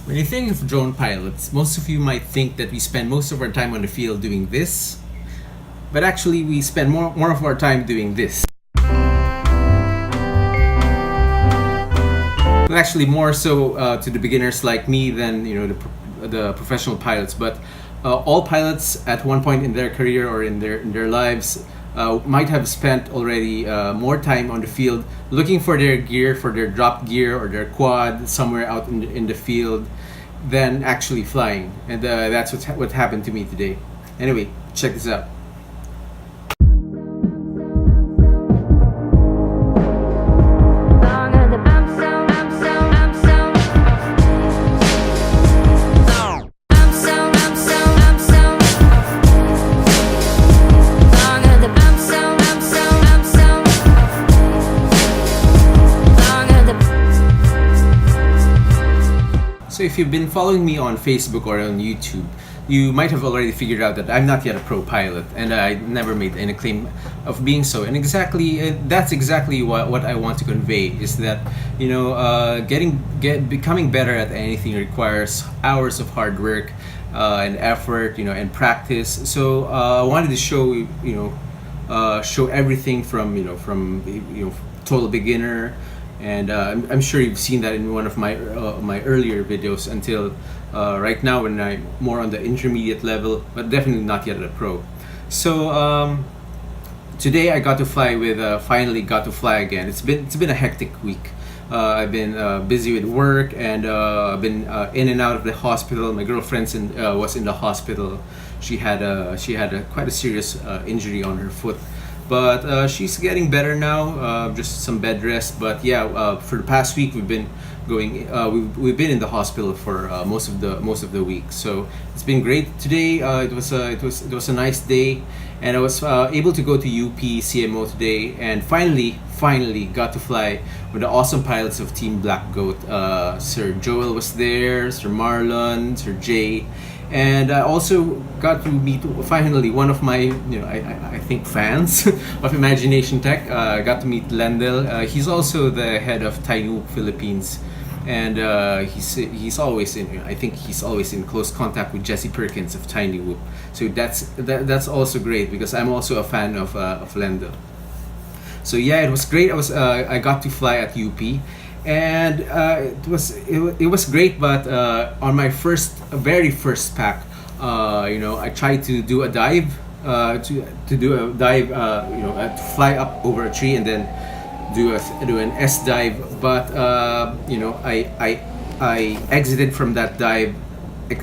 When you think of drone pilots, most of you might think that we spend most of our time on the field doing this, but actually we spend more of our time doing this. Well, actually more so to the beginners like me than the professional pilots. But all pilots at one point in their career or in their lives might have spent already more time on the field looking for their gear, for their drop gear or their quad somewhere out in the field than actually flying. And that's what happened to me today. Anyway, check this out. So if you've been following me on Facebook or on YouTube, you might have already figured out that I'm not yet a pro pilot, and I never made any claim of being so. And that's exactly what I want to convey, is that becoming better at anything requires hours of hard work and effort, and practice. So I wanted to show show everything from total beginner. And I'm sure you've seen that in one of my earlier videos until right now, when I'm more on the intermediate level, but definitely not yet a pro. So today I got to fly finally got to fly again. It's been a hectic week. I've been busy with work, and I've been in and out of the hospital. My girlfriend was in the hospital. She had quite a serious injury on her foot. But she's getting better now. Just some bed rest. But yeah, for the past week we've been we've been in the hospital for most of the week. So it's been great. Today it was a nice day, and I was able to go to UP CMO today, and finally got to fly with the awesome pilots of Team Black Goat. Sir Joel was there, Sir Marlon, Sir Jay. And I also got to meet finally one of my, I think fans of Imagination Tech. I got to meet Lendly. He's also the head of Tiny Whoop Philippines, and he's always in close contact with Jesse Perkins of Tiny Whoop. So that's also great, because I'm also a fan of Lendly. So yeah, it was great. I got to fly at UP. And it was great, but on my very first pack, I tried to do a dive, to fly up over a tree and then do an S dive. But I exited from that dive,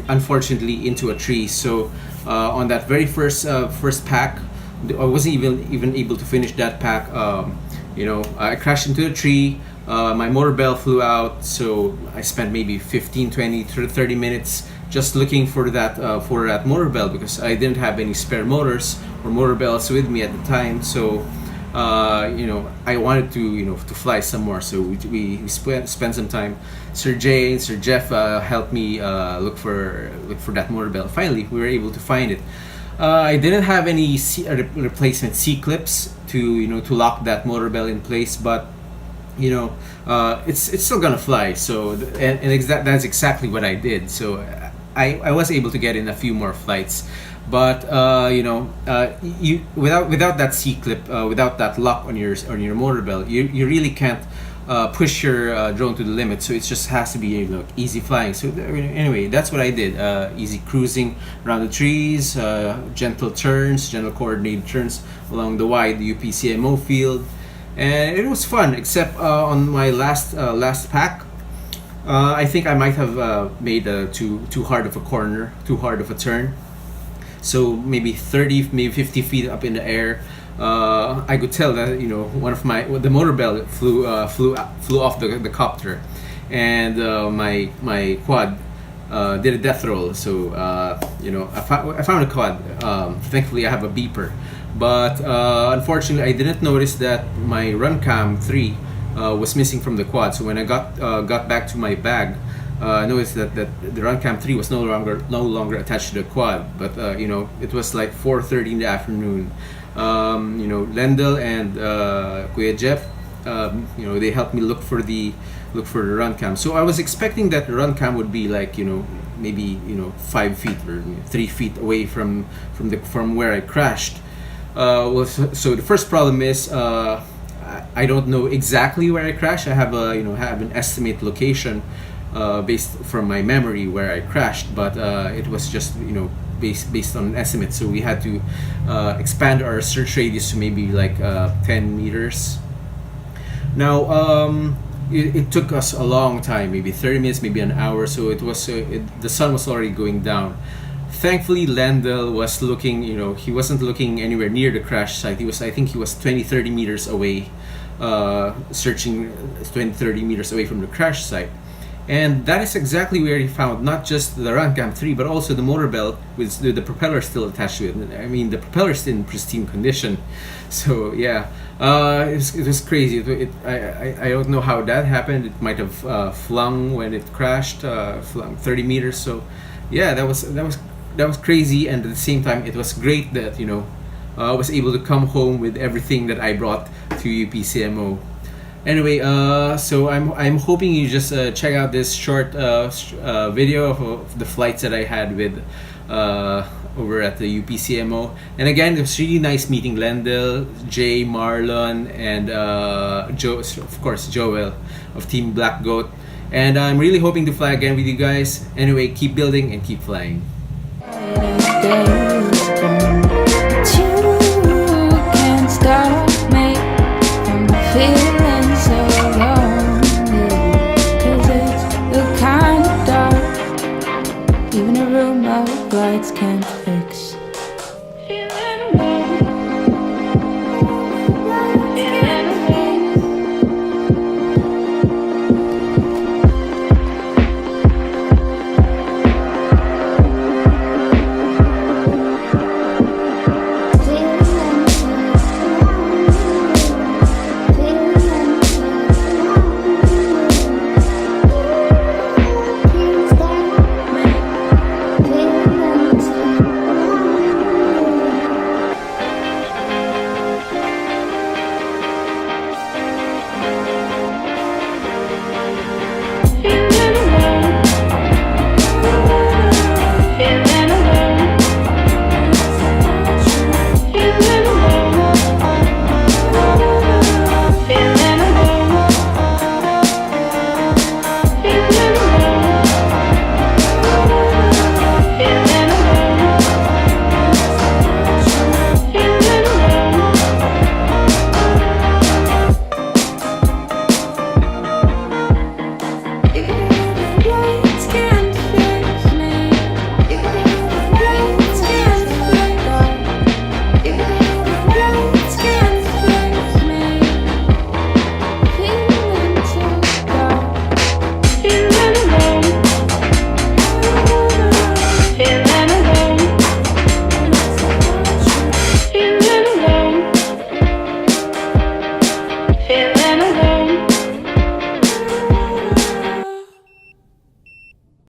unfortunately, into a tree. So on that very first pack, I wasn't even able to finish that pack. I crashed into the tree. My motor bell flew out, so I spent maybe 15, 20, 30 minutes just looking for that motor bell, because I didn't have any spare motors or motor bells with me at the time. So I wanted to fly some more. So we spent some time. Sir Jay and Sir Jeff helped me look for that motor bell. Finally, we were able to find it. I didn't have any replacement C-clips to lock that motor bell in place, but it's still gonna fly. So that's exactly what I did. So I was able to get in a few more flights, but you without that C clip, without that lock on your motor bell, you really can't push your drone to the limit. So it just has to be easy flying. So anyway, that's what I did. Easy cruising around the trees, gentle coordinated turns along the wide UPCMO field. And it was fun, except on my last pack, I think I might have made too hard of a corner, too hard of a turn. So maybe 30, maybe 50 feet up in the air, I could tell that the motor bell flew off the copter, and my quad did a death roll. So I found a quad. Thankfully, I have a beeper. But unfortunately, I didn't notice that my run cam 3 was missing from the quad. So when I got back to my bag, I noticed that the run cam 3 was no longer attached to the quad. But it was like 4:30 in the afternoon. Lendl and Kuya Jeff, they helped me look for the look for the run cam. So I was expecting that the run cam would be like, maybe 5 feet or 3 feet away from where I crashed. So the first problem is I don't know exactly where I crashed. I have have an estimate location based from my memory where I crashed, but it was just based on an estimate. So we had to expand our search radius to maybe like 10 meters. Now it took us a long time, maybe 30 minutes, maybe an hour. So it was the sun was already going down. Thankfully, Lendl was looking, he wasn't looking anywhere near the crash site. I think he was 20-30 meters away, searching 20-30 meters away from the crash site. And that is exactly where he found not just the Runcam 3, but also the motor belt with the propeller still attached to it. I mean, the propeller is in pristine condition. So yeah, it was crazy. I don't know how that happened. It might have flung when it crashed, flung 30 meters. So yeah, that was crazy. And at the same time, it was great that I was able to come home with everything that I brought to UPCMO. Anyway, so I'm hoping you just check out this short video of the flights that I had with over at the UPCMO. And again, it was really nice meeting Lendl, Jay, Marlon, and of course Joel of Team Black Goat. And I'm really hoping to fly again with you guys. Anyway, keep building and keep flying. Even a room of lights can